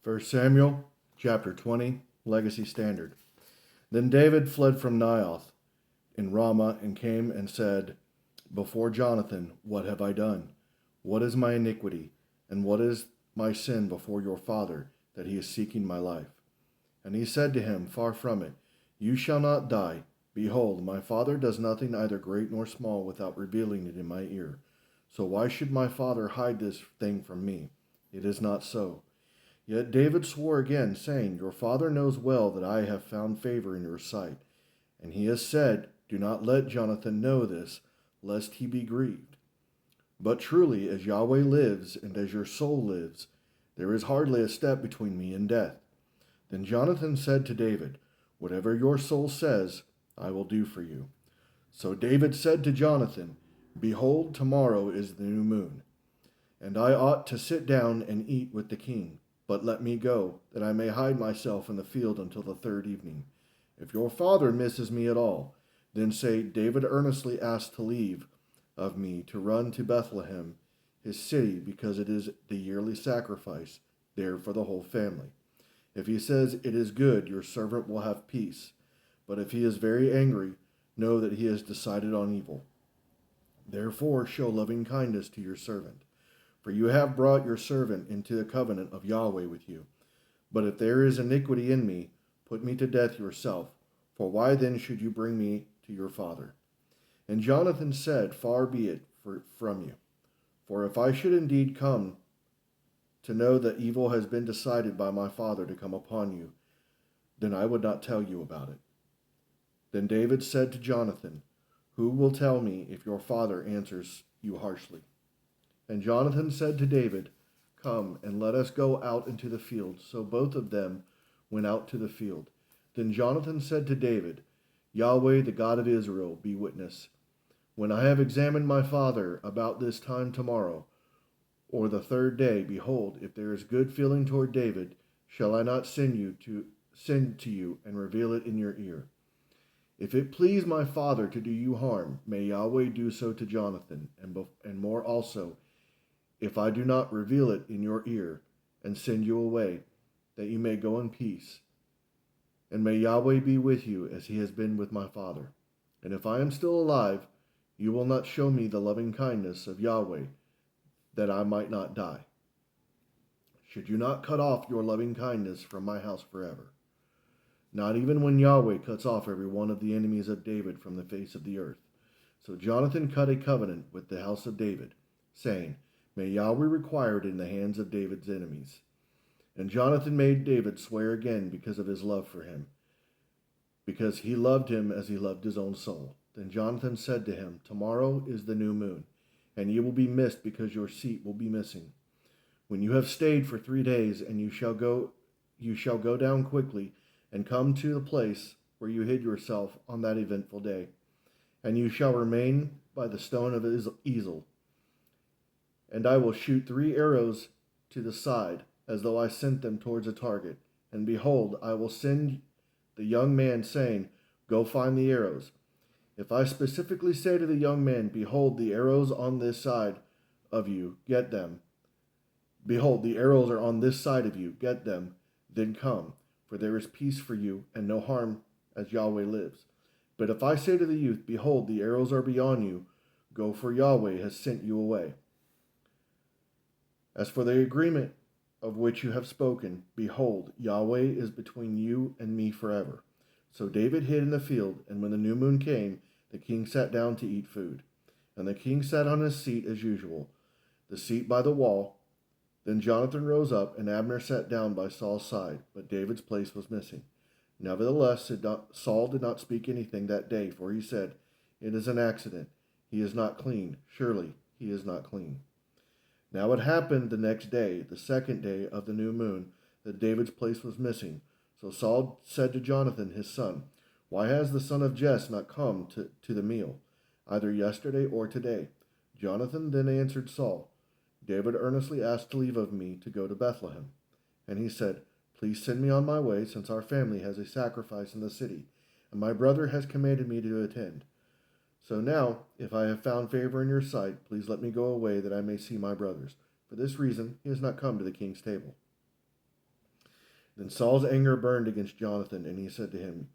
1 Samuel chapter 20, Legacy Standard. Then David fled from Naioth in Ramah and came and said before Jonathan, "What have I done? What is my iniquity? And what is my sin before your father, that he is seeking my life?" And he said to him, "Far from it, you shall not die. Behold, my father does nothing either great nor small without revealing it in my ear. So why should my father hide this thing from me? It is not so." Yet David swore again, saying, "Your father knows well that I have found favor in your sight. And he has said, 'Do not let Jonathan know this, lest he be grieved.' But truly, as Yahweh lives, and as your soul lives, there is hardly a step between me and death." Then Jonathan said to David, "Whatever your soul says, I will do for you." So David said to Jonathan, "Behold, tomorrow is the new moon, and I ought to sit down and eat with the king. But let me go, that I may hide myself in the field until the third evening. If your father misses me at all, then say, 'David earnestly asked to leave of me to run to Bethlehem, his city, because it is the yearly sacrifice there for the whole family.' If he says, 'It is good,' your servant will have peace. But if he is very angry, know that he has decided on evil. Therefore show loving kindness to your servant. For you have brought your servant into the covenant of Yahweh with you. But if there is iniquity in me, put me to death yourself. For why then should you bring me to your father?" And Jonathan said, "Far be it from you. For if I should indeed come to know that evil has been decided by my father to come upon you, then I would not tell you about it." Then David said to Jonathan, "Who will tell me if your father answers you harshly?" And Jonathan said to David, "Come, and let us go out into the field." So both of them went out to the field. Then Jonathan said to David, "Yahweh, the God of Israel, be witness. When I have examined my father about this time tomorrow, or the third day, behold, if there is good feeling toward David, shall I not send to you and reveal it in your ear? If it please my father to do you harm, may Yahweh do so to Jonathan, and more also, if I do not reveal it in your ear and send you away, that you may go in peace. And may Yahweh be with you as he has been with my father. And if I am still alive, you will not show me the loving kindness of Yahweh, that I might not die. Should you not cut off your loving kindness from my house forever? Not even when Yahweh cuts off every one of the enemies of David from the face of the earth." So Jonathan cut a covenant with the house of David, saying, "May Yahweh require it in the hands of David's enemies." And Jonathan made David swear again because of his love for him, because he loved him as he loved his own soul. Then Jonathan said to him, "Tomorrow is the new moon, and you will be missed because your seat will be missing. When you have stayed for 3 days, and you shall go down quickly and come to the place where you hid yourself on that eventful day, and you shall remain by the stone of Ezel. And I will shoot 3 arrows to the side, as though I sent them towards a target. And behold, I will send the young man, saying, 'Go find the arrows.' If I specifically say to the young man, 'Behold, the arrows on this side of you, get them. Behold, the arrows are on this side of you, get them,' then come, for there is peace for you, and no harm, as Yahweh lives. But if I say to the youth, 'Behold, the arrows are beyond you,' go, for Yahweh has sent you away. As for the agreement of which you have spoken, behold, Yahweh is between you and me forever." So David hid in the field, and when the new moon came, the king sat down to eat food. And the king sat on his seat as usual, the seat by the wall. Then Jonathan rose up, and Abner sat down by Saul's side, but David's place was missing. Nevertheless, Saul did not speak anything that day, for he said, "It is an accident. He is not clean. Surely he is not clean." Now it happened the next day, the second day of the new moon, that David's place was missing. So Saul said to Jonathan his son, "Why has the son of Jesse not come to the meal, either yesterday or today?" Jonathan then answered Saul, "David earnestly asked leave of me to go to Bethlehem." And he said, "Please send me on my way, since our family has a sacrifice in the city, and my brother has commanded me to attend. So now, if I have found favor in your sight, please let me go away, that I may see my brothers. For this reason, he has not come to the king's table." Then Saul's anger burned against Jonathan, and he said to him,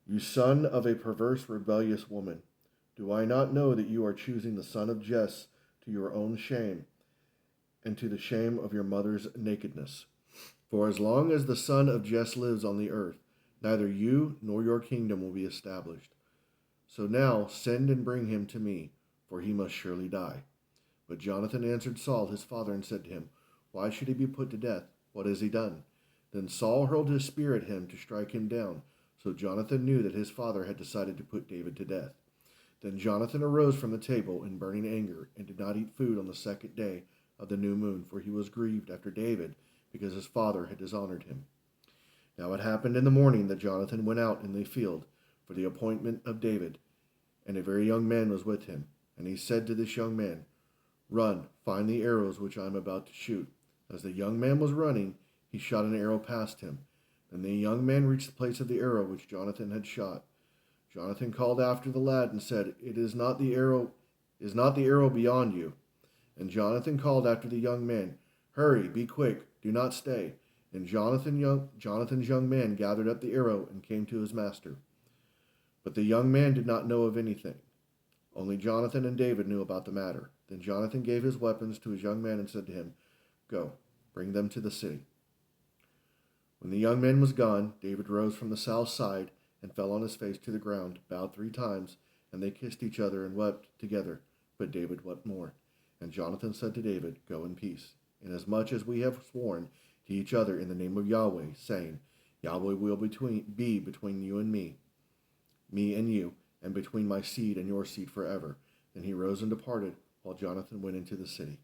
"You son of a perverse, rebellious woman, do I not know that you are choosing the son of Jesse to your own shame and to the shame of your mother's nakedness? For as long as the son of Jesse lives on the earth, neither you nor your kingdom will be established. So now send and bring him to me, for he must surely die." But Jonathan answered Saul his father and said to him, "Why should he be put to death? What has he done?" Then Saul hurled his spear at him to strike him down. So Jonathan knew that his father had decided to put David to death. Then Jonathan arose from the table in burning anger, and did not eat food on the second day of the new moon, for he was grieved after David, because his father had dishonored him. Now it happened in the morning that Jonathan went out in the field for the appointment of David, and a very young man was with him. And he said to this young man, "Run, find the arrows which I am about to shoot." As the young man was running, he shot an arrow past him. Then the young man reached the place of the arrow which Jonathan had shot. Jonathan called after the lad and said, Is not the arrow beyond you?" And Jonathan called after the young man, "Hurry, be quick, do not stay." And Jonathan's young man gathered up the arrow and came to his master. But the young man did not know of anything. Only Jonathan and David knew about the matter. Then Jonathan gave his weapons to his young man and said to him, "Go, bring them to the city." When the young man was gone, David rose from the south side and fell on his face to the ground, bowed 3 times, and they kissed each other and wept together. But David wept more. And Jonathan said to David, "Go in peace, inasmuch as we have sworn to each other in the name of Yahweh, saying, Yahweh will be between you and me and you, and between my seed and your seed forever." Then he rose and departed, while Jonathan went into the city.